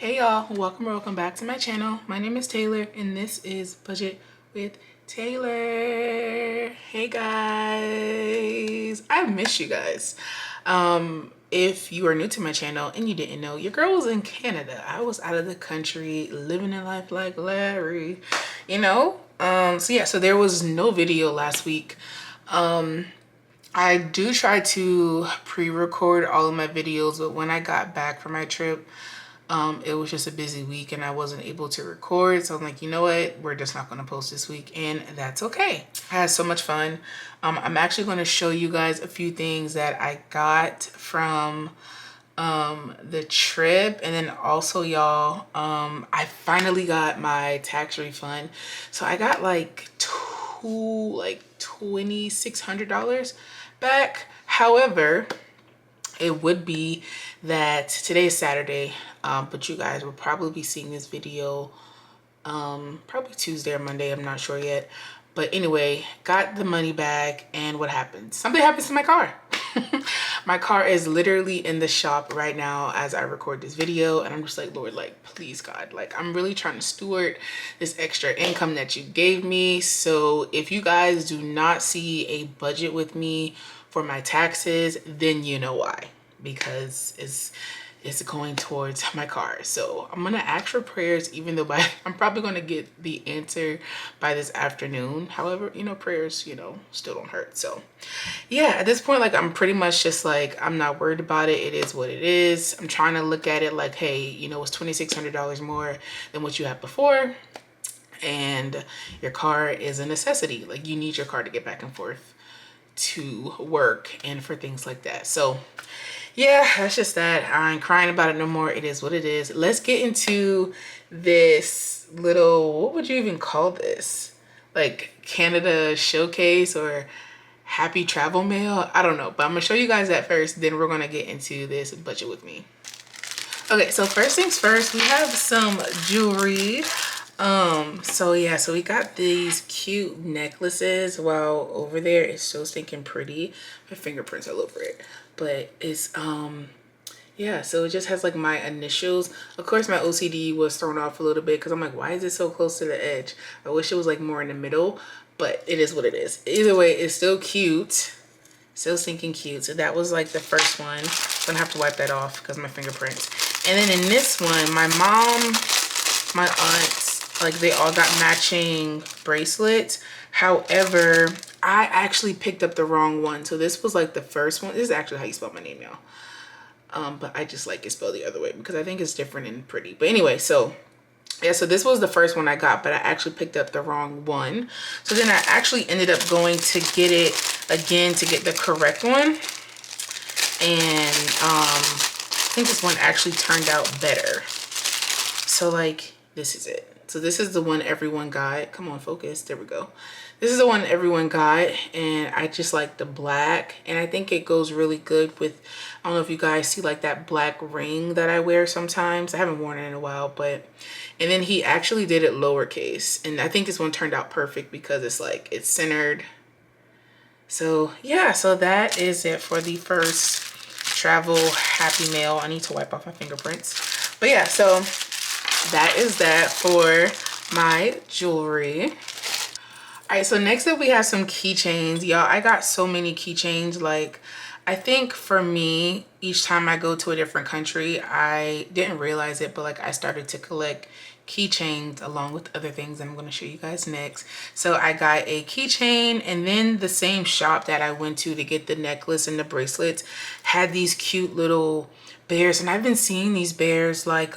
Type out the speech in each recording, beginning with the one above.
Hey y'all, welcome back to my channel. My name is Taylor and this is Budget with Taylor. Hey guys, I miss you guys. If you are new to my channel and you didn't know, your girl was in Canada. I was out of the country living a life like Larry, you know? So there was no video last week. I do try to pre-record all of my videos, but when I got back from my trip, it was just a busy week and I wasn't able to record. So I'm like, you know what? We're just not going to post this week, and that's okay. I had so much fun. I'm actually going to show you guys a few things that I got from the trip, and then also y'all, I finally got my tax refund. So I got like $2,600 back. However, it would be that today is Saturday, but you guys will probably be seeing this video probably Tuesday or Monday, I'm not sure yet. But anyway, got the money back, and what happened? Something happens to my car. My car is literally in the shop right now as I record this video, and I'm just like, Lord, like, please God, like, I'm really trying to steward this extra income that you gave me. So if you guys do not see a budget with me for my taxes, then you know why, because it's going towards my car. So I'm gonna ask for prayers, even though I'm probably gonna get the answer by this afternoon. However, you know, prayers, you know, still don't hurt. So yeah, at this point, like, I'm pretty much just like, I'm not worried about it. It is what it is. I'm trying to look at it like, hey, you know, it's $2,600 more than what you had before, and your car is a necessity. Like, you need your car to get back and forth to work and for things like that. So yeah, that's just that. I ain't crying about it no more. It is what it is. Let's get into this little, what would you even call this? Like Canada showcase or happy travel mail? I don't know, but I'm gonna show you guys that first. Then we're gonna get into this budget with me. Okay, so first things first, we have some jewelry. So yeah, so we got these cute necklaces. Wow, over there it's so stinking pretty. My fingerprints all over it. But it's yeah, so it just has like my initials. Of course my OCD was thrown off a little bit because I'm like, why is it so close to the edge? I wish it was like more in the middle, but it is what it is. Either way, it's still cute. So stinking cute. So that was like the first one. I'm gonna have to wipe that off because my fingerprints. And then in this one, my mom, my aunts, like, they all got matching bracelets. However, I actually picked up the wrong one. So this was like the first one. This is actually how you spell my name, y'all. But I just like it spelled the other way because I think it's different and pretty. But anyway, so yeah, so this was the first one I got, but I actually picked up the wrong one. So then I actually ended up going to get it again to get the correct one. And I think this one actually turned out better. So like, this is it. So this is the one everyone got. Come on, focus. There we go. This is the one everyone got, and I just like the black, and I think it goes really good with, I don't know if you guys see like that black ring that I wear sometimes. I haven't worn it in a while, but, and then he actually did it lowercase, and I think this one turned out perfect because it's like, it's centered. So yeah, so that is it for the first travel happy mail. I need to wipe off my fingerprints. But yeah, so that is that for my jewelry. All right, so next up we have some keychains. Y'all, I got so many keychains. Like, I think for me, each time I go to a different country, I didn't realize it, but like, I started to collect keychains along with other things I'm going to show you guys next. So I got a keychain, and then the same shop that I went to get the necklace and the bracelets had these cute little bears, and I've been seeing these bears like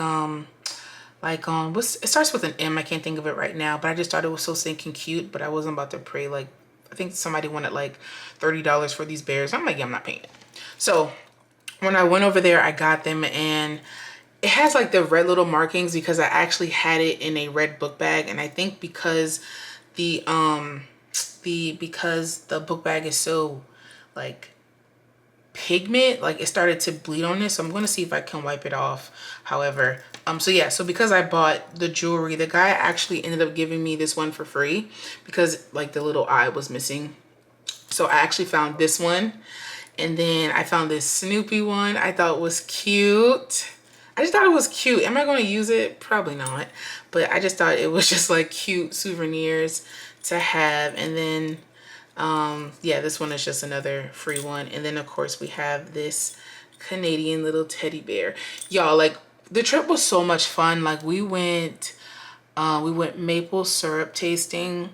it starts with an M. I can't think of it right now, but I just thought it was so stinking cute, but I wasn't about to pay, like, I think somebody wanted like $30 for these bears. I'm like, yeah, I'm not paying it. So when I went over there, I got them, and it has like the red little markings because I actually had it in a red book bag, and I think because the book bag is so like pigment, like, it started to bleed on this. So I'm going to see if I can wipe it off. However, so yeah, so because I bought the jewelry, the guy actually ended up giving me this one for free because like the little eye was missing. So I actually found this one, and then I found this Snoopy one I thought was cute. I just thought it was cute. Am I going to use it? Probably not. But I just thought it was just like cute souvenirs to have. And then, yeah, this one is just another free one. And then of course we have this Canadian little teddy bear. Y'all, like the trip was so much fun. Like we went maple syrup tasting.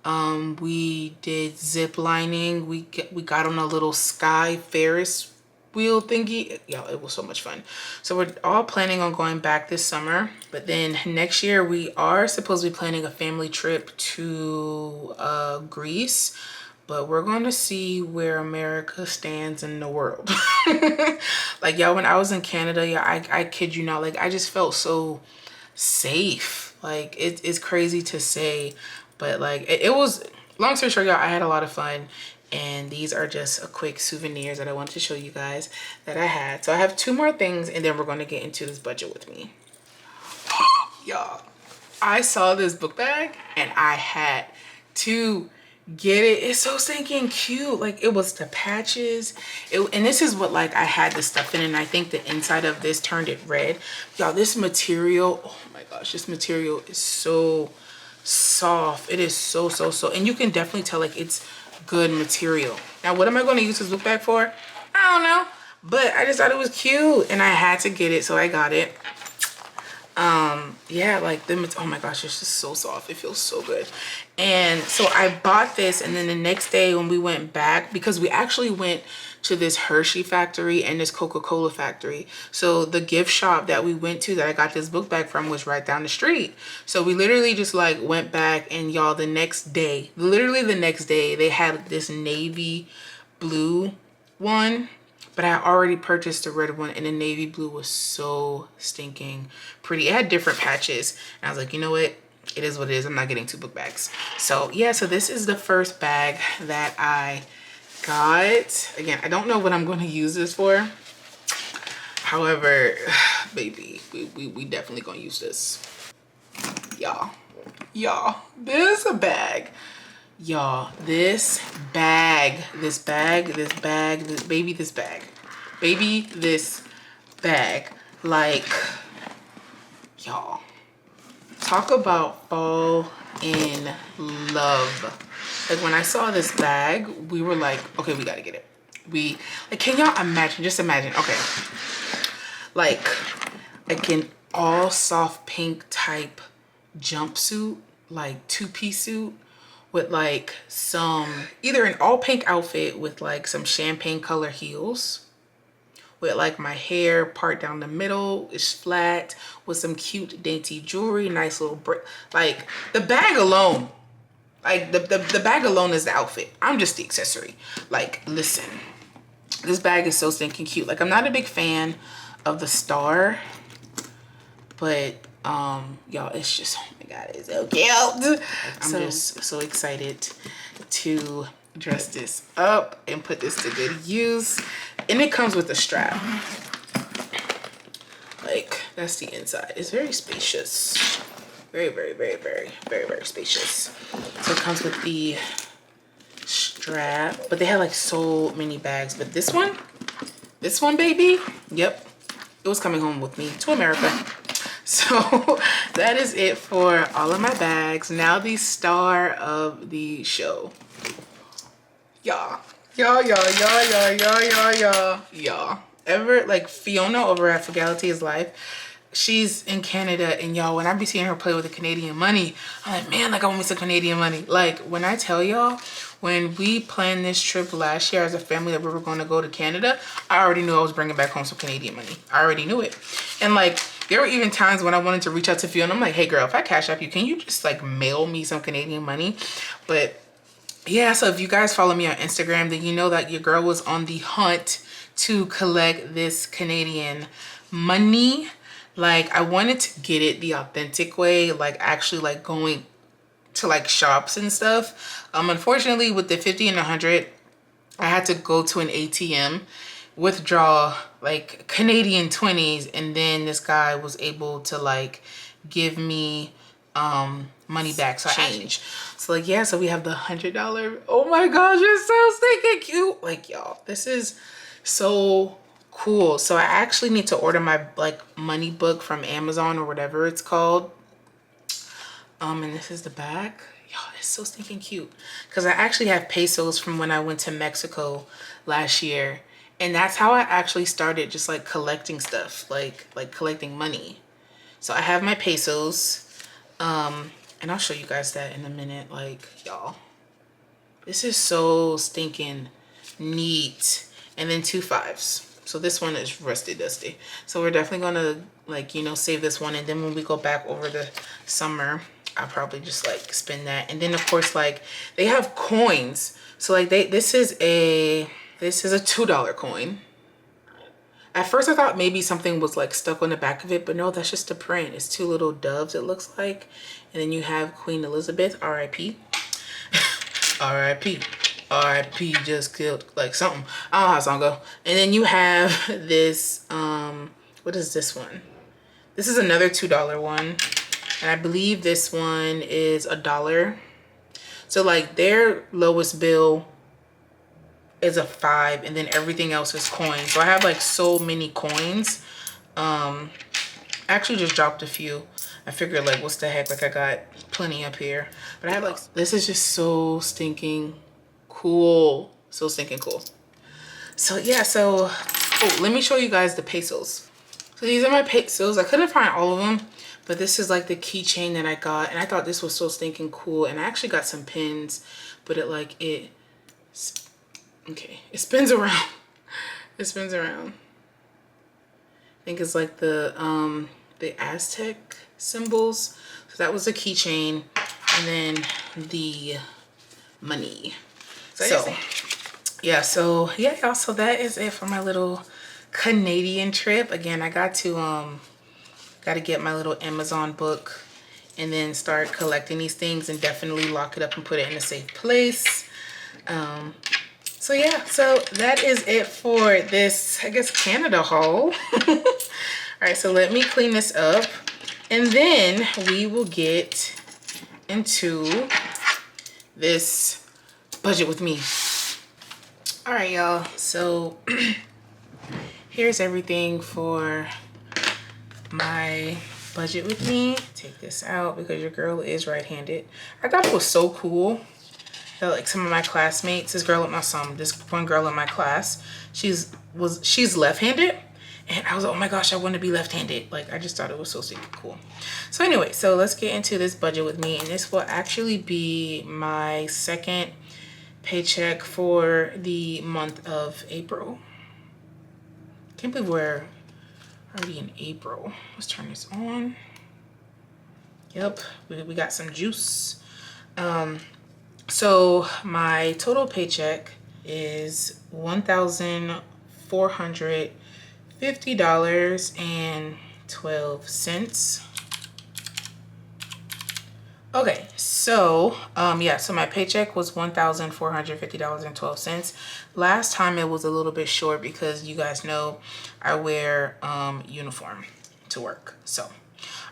We did zip lining. We got on a little sky Ferris wheel thingy. Y'all, it was so much fun. So we're all planning on going back this summer, but then next year we are supposed to be planning a family trip to Greece, but we're going to see where America stands in the world. Like y'all, when I was in Canada, yeah, I kid you not, like I just felt so safe. Like it's crazy to say, but like it was, long story short, y'all, I had a lot of fun. And these are just a quick souvenirs that I want to show you guys that I had. So I have 2 more things and then we're going to get into this budget with me. Y'all, I saw this book bag and I had to get it. It's so stinking cute. Like it was the patches. And this is what like I had the stuff in, and I think the inside of this turned it red. Y'all, this material, oh my gosh, this material is so soft. It is so, and you can definitely tell like it's good material. Now what am I going to use this book bag for? I don't know, but I just thought it was cute and I had to get it, so I got it. Yeah, like oh my gosh, it's just so soft. It feels so good. And so I bought this, and then the next day when we went back, because we actually went to this Hershey factory and this Coca-Cola factory. So the gift shop that we went to that I got this book bag from was right down the street. So we literally just like went back, and y'all, the next day, literally the next day, they had this navy blue one, but I already purchased the red one, and the navy blue was so stinking pretty. It had different patches, and I was like, you know what? It is what it is. I'm not getting 2 book bags. So yeah, so this is the first bag that I got. Again, I don't know what I'm going to use this for. However, baby, we definitely gonna use this. Y'all, this bag. Y'all, this bag, like, y'all, talk about fall in love. Like when I saw this bag, we were like, okay, we gotta get it. Like, can y'all imagine, just imagine, okay, like an all soft pink type jumpsuit, like 2-piece suit, with like either an all pink outfit with like some champagne color heels, with like my hair part down the middle is flat, with some cute dainty jewelry, nice little like the bag alone, like the bag alone is the outfit. I'm just the accessory. Like, listen, this bag is so stinking cute. Like, I'm not a big fan of the star, but y'all, it's just, oh my god, it's so cute. I'm just so excited to dress this up and put this to good use. And it comes with a strap. Like, that's the inside. It's very spacious. Very spacious. So it comes with the strap, but they had like so many bags. But this one, baby, yep, it was coming home with me to America. So that is it for all of my bags. Now the star of the show. Y'all. Ever, like, Fiona over at Frugality is Life, she's in Canada, and y'all, when I be seeing her play with the Canadian money, I'm like, man, like, I want me some Canadian money. Like, when I tell y'all, when we planned this trip last year as a family that we were going to go to Canada, I already knew I was bringing back home some Canadian money. I already knew it. And like, there were even times when I wanted to reach out to Fiona. I'm like, hey girl, if I cash app you, can you just like mail me some Canadian money? But yeah, so if you guys follow me on Instagram, then you know that your girl was on the hunt to collect this Canadian money. Like, I wanted to get it the authentic way, like actually like going to like shops and stuff. Unfortunately, with the 50 and 100, I had to go to an ATM, withdraw like Canadian 20s, and then this guy was able to like give me money back, so change. So like, yeah, so we have the $100. Oh my gosh, you're so stinking cute. Like, y'all, this is so cool. So I actually need to order my like money book from Amazon or whatever it's called. And this is the back. Yo, it's so stinking cute. Because I actually have pesos from when I went to Mexico last year. And that's how I actually started just like collecting stuff, like collecting money. So I have my pesos. And I'll show you guys that in a minute. Like, y'all, this is so stinking neat. And then 2 5s. So this one is rusty dusty. So we're definitely gonna like, you know, save this one. And then when we go back over the summer, I'll probably just like spend that. And then of course, like they have coins. So like this is a $2 coin. At first I thought maybe something was like stuck on the back of it, but no, that's just a print. It's 2 little doves, it looks like. And then you have Queen Elizabeth, R.I.P. R.I.P. R.I.P. just killed like something. I don't know how the song go. And then you have this, what is this one? This is another $2 one. And I believe this one is $1. So like their lowest bill is a 5 and then everything else is coins. So I have like so many coins. I actually just dropped a few. I figured like what's the heck, like I got plenty up here. But I have like, this is just so stinking cool. So stinking cool. So yeah, so oh, let me show you guys the pesos. So these are my pesos. I couldn't find all of them, but this is like the keychain that I got. And I thought this was so stinking cool. And I actually got some pins, but it like it spins around. It spins around. I think it's like the Aztec symbols. So that was a keychain, and then the money. So yeah, y'all. So that is it for my little Canadian trip. Again, I got to get my little Amazon book and then start collecting these things and definitely lock it up and put it in a safe place. So yeah, so that is it for this, I guess, Canada haul. All right, so let me clean this up and then we will get into this budget with me. All right, y'all, so here's everything for my budget with me. Take this out because your girl is right-handed. I thought it was so cool that like some of my classmates, this one girl in my class, she's left-handed, and I was like, oh my gosh, I want to be left-handed. Like I just thought it was so super cool. So anyway, so let's get into this budget with me, and this will actually be my second paycheck for the month of April. Can't believe we're already in April. Let's turn this on. Yep, we got some juice. So my total paycheck is $1,450.12. Okay, so yeah, so my paycheck was $1,450.12. Last time it was a little bit short because you guys know I wear uniform to work. So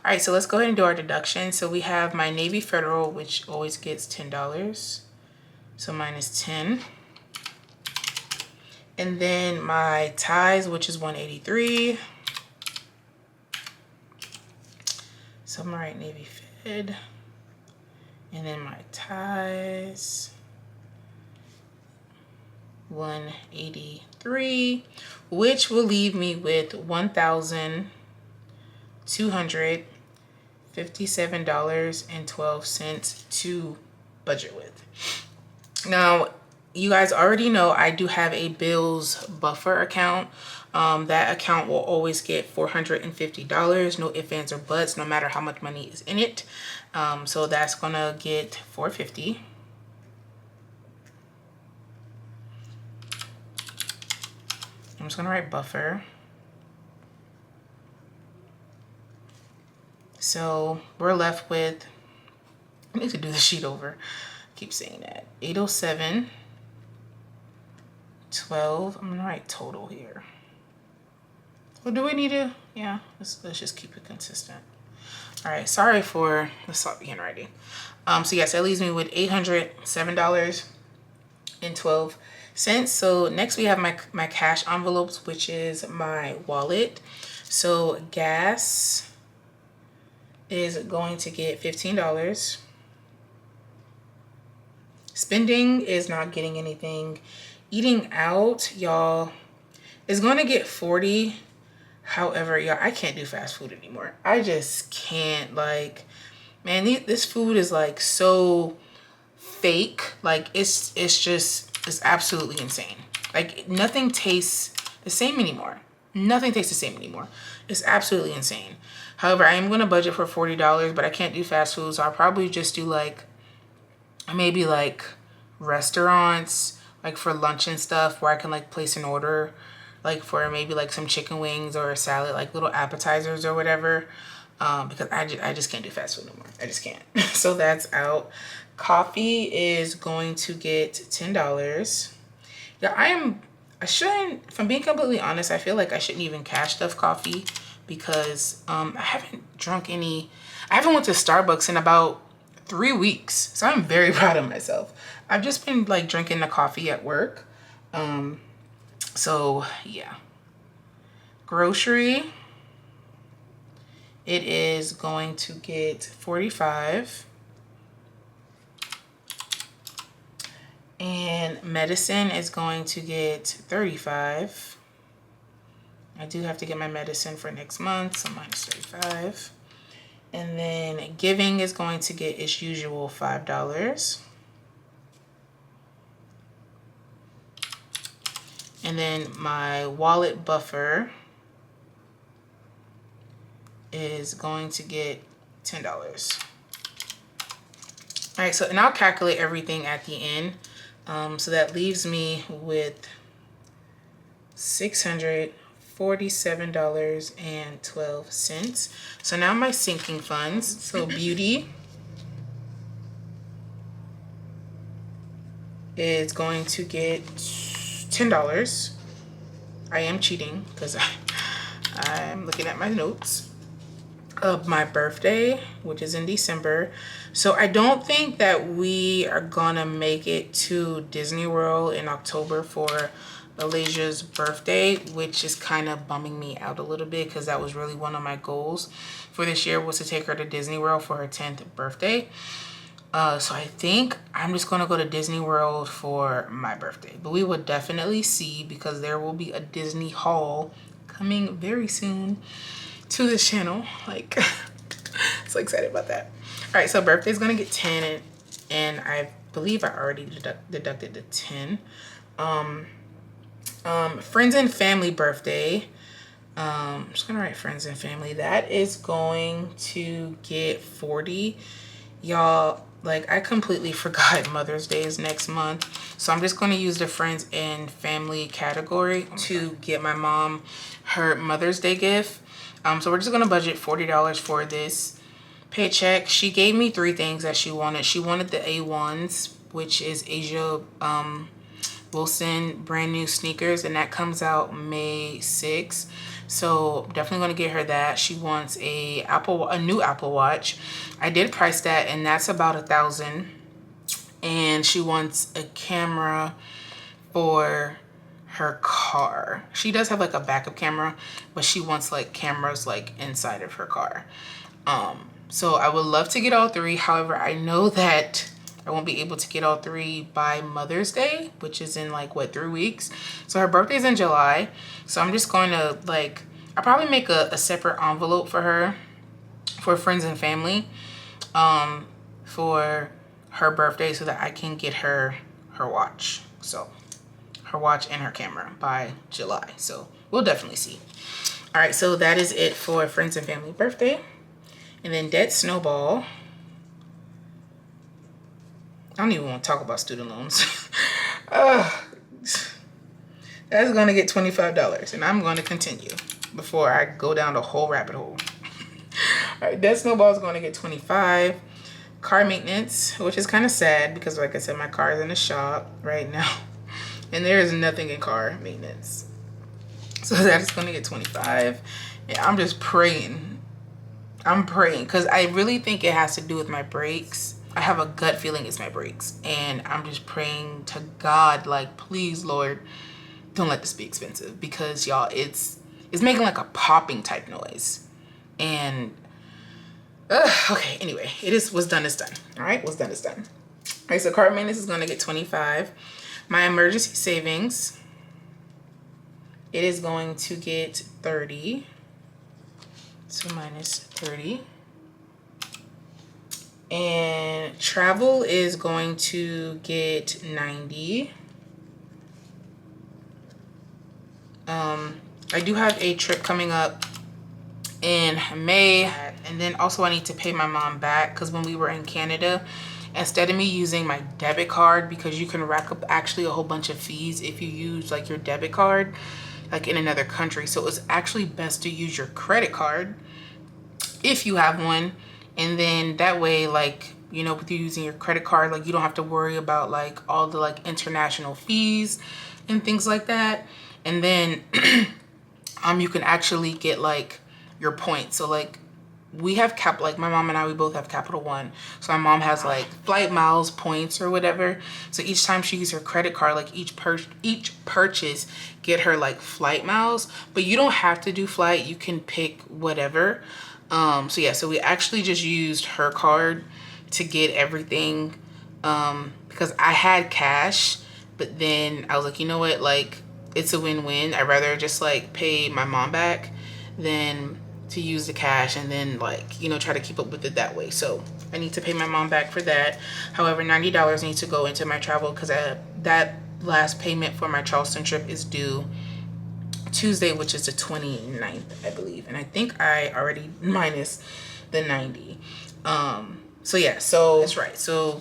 all right, so let's go ahead and do our deduction. So we have my Navy Federal, which always gets $10. So mine is 10. And then my tithes, which is 183. So I'm gonna write Navy Fed. And then my tithes, 183, which will leave me with $1,257.12 to budget with. Now, you guys already know I do have a bills buffer account. That account will always get $450, no ifs, ands, or buts, no matter how much money is in it. So that's gonna get $450. I'm just gonna write buffer. So we're left with, I need to do the sheet over. I keep saying that. 807, 12. I'm gonna write total here. Well, do we need to? Yeah, let's just keep it consistent. All right, sorry for the sloppy handwriting. So yes, that leaves me with $807.12. So next we have my cash envelopes, which is my wallet. So gas is going to get $15. Spending is not getting anything. Eating out, y'all, is going to get $40. However, y'all, I can't do fast food anymore. I just can't. Like, man, this food is like so fake. Like, it's absolutely insane. Like, nothing tastes the same anymore. Nothing tastes the same anymore. It's absolutely insane. However, I am going to budget for $40, but I can't do fast food, so I'll probably just do like maybe like restaurants, like for lunch and stuff, where I can like place an order, like for maybe like some chicken wings or a salad, like little appetizers or whatever, because I just can't do fast food no more. I just can't. So that's out. Coffee is going to get $10. Yeah, I shouldn't, if I'm being completely honest, I feel like I shouldn't even cash stuff coffee, because I haven't went to Starbucks in about 3 weeks. So I'm very proud of myself. I've just been like drinking the coffee at work. So yeah. Grocery, it is going to get $45. And medicine is going to get $35. I do have to get my medicine for next month, so minus $35. And then giving is going to get its usual $5. And then my wallet buffer is going to get $10. All right, so and I'll calculate everything at the end. So that leaves me with $647.12. So now my sinking funds. So beauty is going to get $10. I am cheating because I'm looking at my notes of my birthday, which is in December. So I don't think that we are gonna make it to Disney World in October for Malaysia's birthday, which is kind of bumming me out a little bit, because that was really one of my goals for this year, was to take her to Disney World for her 10th birthday. So I think I'm just gonna go to Disney World for my birthday, but we will definitely see, because there will be a Disney haul coming very soon to this channel. Like, so excited about that. All right, so birthday is gonna get 10, and I believe I already deducted the 10. Friends and family birthday. I'm just gonna write friends and family. That is going to get 40. Y'all, like, I completely forgot Mother's Day is next month. So I'm just gonna use the friends and family category to get my mom her Mother's Day gift. So we're just gonna budget $40 for this. Paycheck, she gave me 3 things that she wanted. She wanted the A1s, which is Asia Wilson brand new sneakers, and that comes out May 6th. So definitely gonna get her that. She wants a new Apple Watch. I did price that, and that's about $1,000. And she wants a camera for her car. She does have like a backup camera, but she wants like cameras like inside of her car. So I would love to get all 3. However, I know that I won't be able to get all 3 by Mother's Day, which is in like, what, 3 weeks? So her birthday's in July. So I'm just going to like, I'll probably make a separate envelope for her, for friends and family, for her birthday, so that I can get her watch. So her watch and her camera by July. So we'll definitely see. All right, so that is it for friends and family birthday. And then debt snowball. I don't even want to talk about student loans. That's going to get $25, and I'm going to continue before I go down the whole rabbit hole. All right, debt snowball is going to get $25. Car maintenance, which is kind of sad, because like I said, my car is in the shop right now, and there is nothing in car maintenance. So that is going to get $25. And I'm just praying. I'm praying, because I really think it has to do with my brakes. I have a gut feeling it's my brakes, and I'm just praying to God, like, please, Lord, don't let this be expensive, because y'all, it's making like a popping type noise. And okay, anyway, what's done is done. All right, what's done is done. All right, so card maintenance is going to get 25. My emergency savings, it is going to get 30. So minus 30. And travel is going to get 90. I do have a trip coming up in May, and then also I need to pay my mom back, because when we were in Canada, instead of me using my debit card, because you can rack up actually a whole bunch of fees if you use like your debit card like in another country. So it's actually best to use your credit card if you have one, and then that way, like, you know, with you using your credit card, like, you don't have to worry about like all the like international fees and things like that. And then you can actually get like your points. So like, we have like my mom and I, we both have Capital One. So my mom has like flight miles points or whatever. So each time she uses her credit card, like each purchase get her like flight miles, but you don't have to do flight. You can pick whatever. So yeah, so we actually just used her card to get everything, because I had cash, but then I was like, you know what, like, it's a win-win. I'd rather just like pay my mom back than to use the cash and then, like, you know, try to keep up with it that way. So I need to pay my mom back for that. However, $90 needs to go into my travel, because that last payment for my Charleston trip is due Tuesday, which is the 29th, I believe. And I think I already minus the 90. So yeah, so that's right. So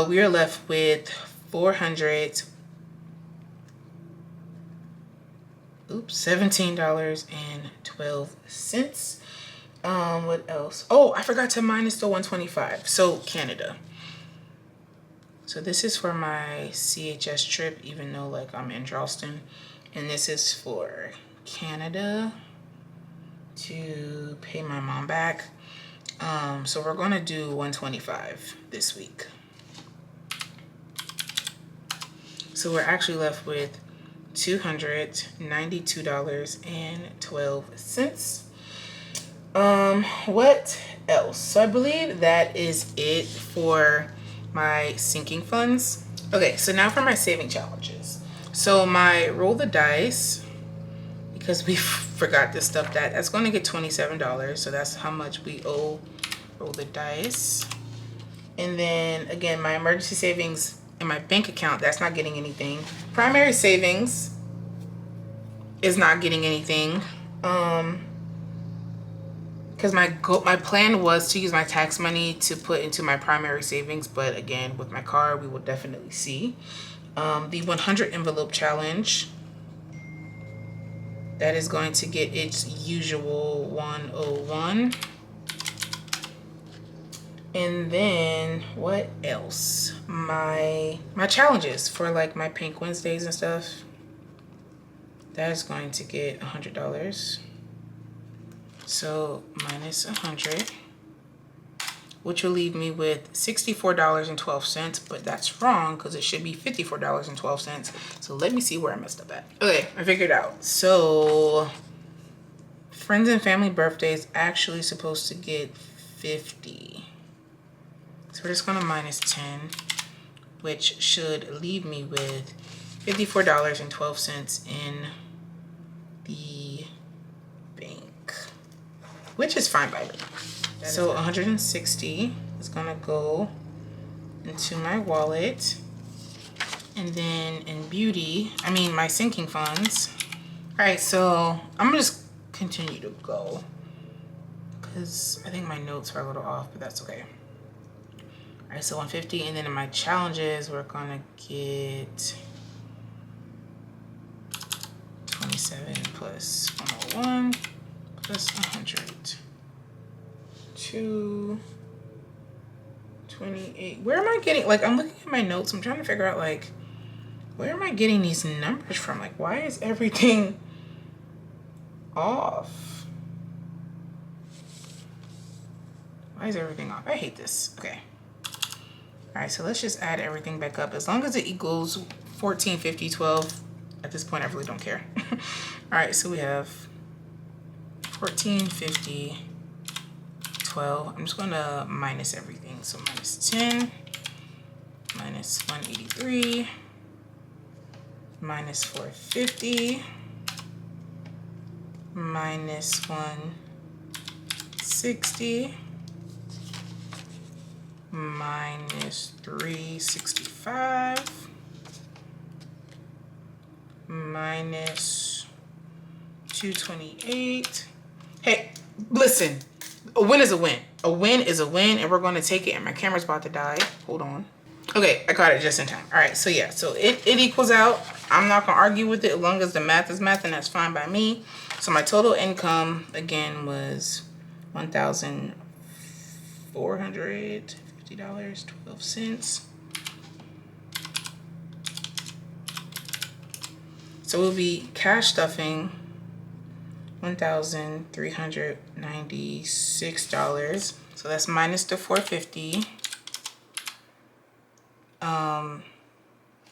we are left with $17.12. What else? Oh, I forgot to minus the 125. So Canada. So this is for my CHS trip, even though like I'm in Charleston. And this is for Canada to pay my mom back. So we're gonna do 125 this week. So we're actually left with $292.12. What else? So I believe that is it for my sinking funds. Okay, so now for my saving challenges. So my roll the dice, because we forgot this stuff, that's going to get $27. So that's how much we owe roll the dice. And then again, my emergency savings in my bank account, that's not getting anything. Primary savings is not getting anything. Because my plan was to use my tax money to put into my primary savings, but again, with my car, we will definitely see. The 100 envelope challenge, that is going to get its usual 101. And then what else? My challenges for like my Pink Wednesdays and stuff, that is going to get $100. So minus 100, which will leave me with $64.12, but that's wrong because it should be $54.12. So let me see where I messed up at. Okay, I figured out. So friends and family birthdays actually supposed to get 50. So we're just gonna minus 10, which should leave me with $54.12 in the bank, which is fine by me. So 160 is gonna go into my wallet, and then in my sinking funds. All right, so I'm gonna just continue to go because I think my notes are a little off, but that's okay. All right, so 150, and then in my challenges, we're gonna get 27 plus 101 plus 100. 228. Where am I getting, like, I'm looking at my notes, I'm trying to figure out, like, where am I getting these numbers from? Like, why is everything off? Why is everything off? I hate this. Okay. All right, so let's just add everything back up. As long as it equals 14, 50, 12, at this point, I really don't care. All right, so we have 14, 50, 12. I'm just gonna minus everything. So minus 10, minus 183, minus 450, minus 160, minus 365, minus 228. Hey, listen, a win is a win. A win is a win, and we're going to take it, and my camera's about to die. Hold on. Okay, I caught it just in time. All right, so yeah, so it equals out. I'm not going to argue with it as long as the math is math, and that's fine by me. So my total income, again, was $1,450.12. So we'll be cash stuffing $1,396. So that's minus the $450.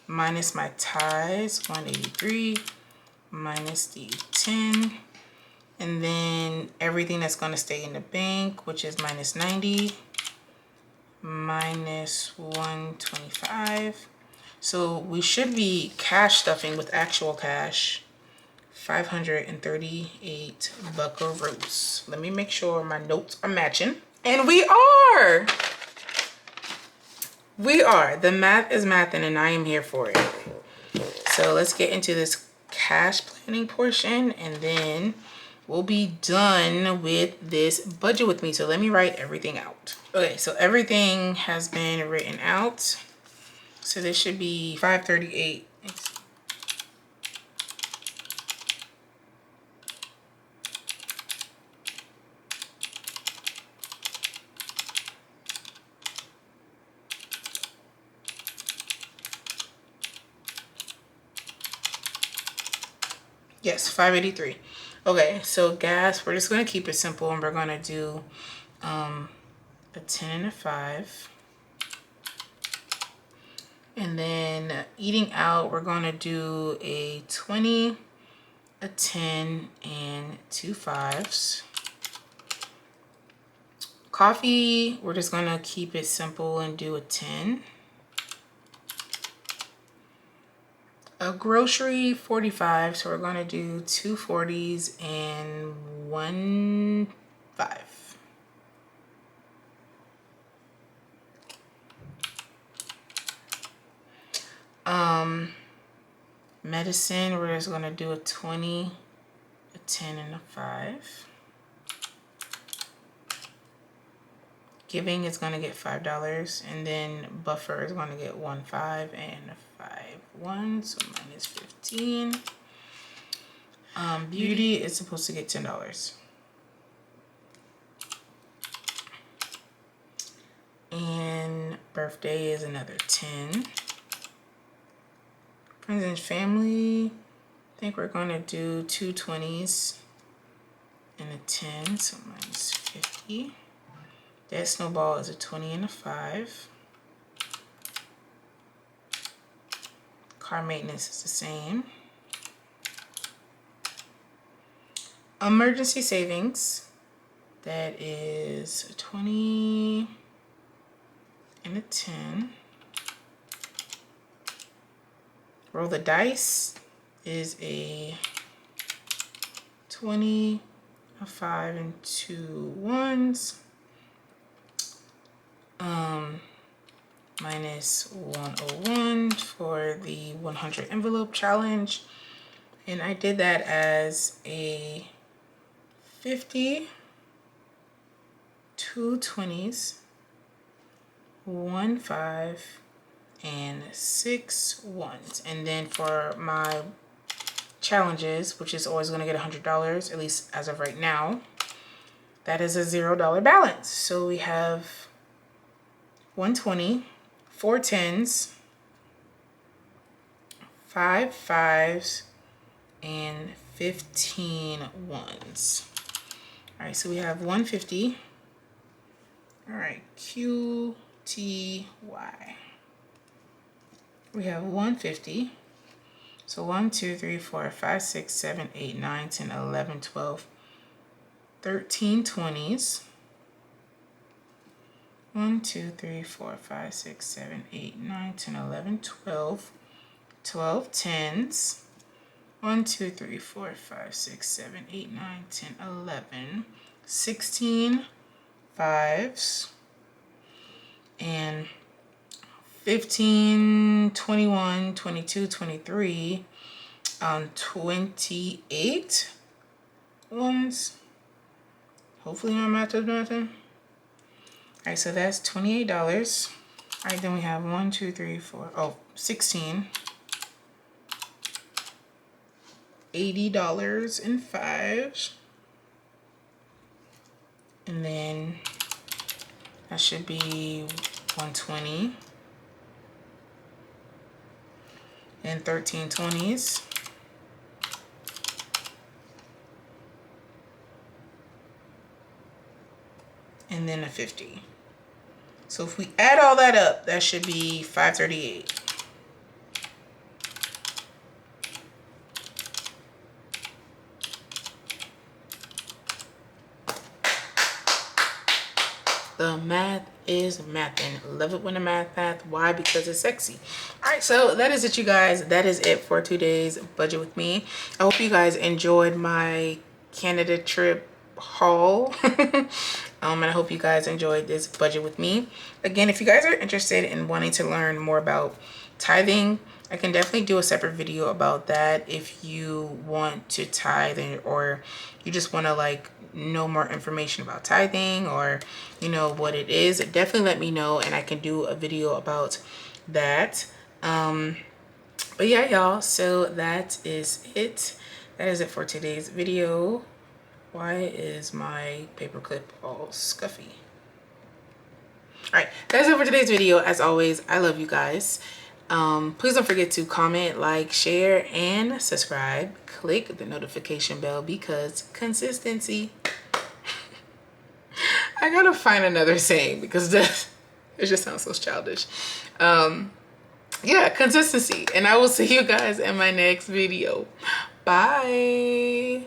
Minus my tithes, 183, minus the 10, and then everything that's going to stay in the bank, which is minus 90, minus 125. So we should be cash stuffing with actual cash 538 buckaroos. Let me make sure my notes are matching. And we are. We are. The math is mathing, and I am here for it. So let's get into this cash planning portion, and then we'll be done with this budget with me. So let me write everything out. Okay, so everything has been written out. So this should be 538. Yes, 583. Okay, so gas, we're just going to keep it simple, and we're going to do a 10 and a 5. And then eating out, we're going to do a 20, a 10, and 2 5s. Coffee, we're just going to keep it simple and do a 10. A grocery, 45, so we're going to do 2 40s and 1 5. Medicine, we're just going to do a 20, a 10, and a 5. Giving is going to get $5, and then buffer is going to get 1 5 and a 5 1, so minus 15. Beauty is supposed to get $10. And birthday is another 10. Friends and family, I think we're going to do 2 20s and a 10, so minus 50. That snowball is a 20 and a 5. Car maintenance is the same. Emergency savings, that is a 20 and a 10. Roll the dice is a 20, a 5, and 2 1s. Minus 101 for the 100 envelope challenge. And I did that as a 50, 2 20s, 1 5, and 6 1s. And then for my challenges, which is always going to get $100, at least as of right now, that is a $0 balance. So we have 120, 4 10s, 5 5s, and 15 1s. All right, so we have 150. All right, Q We have 150. So 1, 2, 3, 4, 5, 6, 7, 8, 9, 10, 11, 12, 13 20s. 1, 2, 3, 4, 5, 6, 7, 8, 9, 10, 11, 12. 12 10s. 1, 2, 3, 4, 5, 6, 7, 8, 9, 10, 11. 16 5s. And 15, 21, 22, 23, 28 ones. Hopefully my math is nothing. All right, so that's $28. All right, then we have 1, 2, 3, 4, 16. $80 in fives. And then that should be 120. And 13 20s. And then a 50. So if we add all that up, that should be 538. The math is mathin'. Love it when the math. Why? Because it's sexy. All right, so that is it, you guys. That is it for today's budget with me. I hope you guys enjoyed my Canada trip haul. And I hope you guys enjoyed this budget with me. Again, if you guys are interested in wanting to learn more about tithing, I can definitely do a separate video about that. If you want to tithe or you just want to like know more information about tithing, or you know what it is, definitely let me know and I can do a video about that. But yeah, y'all, so that is it. That is it for today's video. Why is my paperclip all scuffy? All right, that's it for today's video. As always, I love you guys. Please don't forget to comment, like, share, and subscribe. Click the notification bell because consistency. I gotta find another saying because it just sounds so childish. Yeah, consistency. And I will see you guys in my next video. Bye.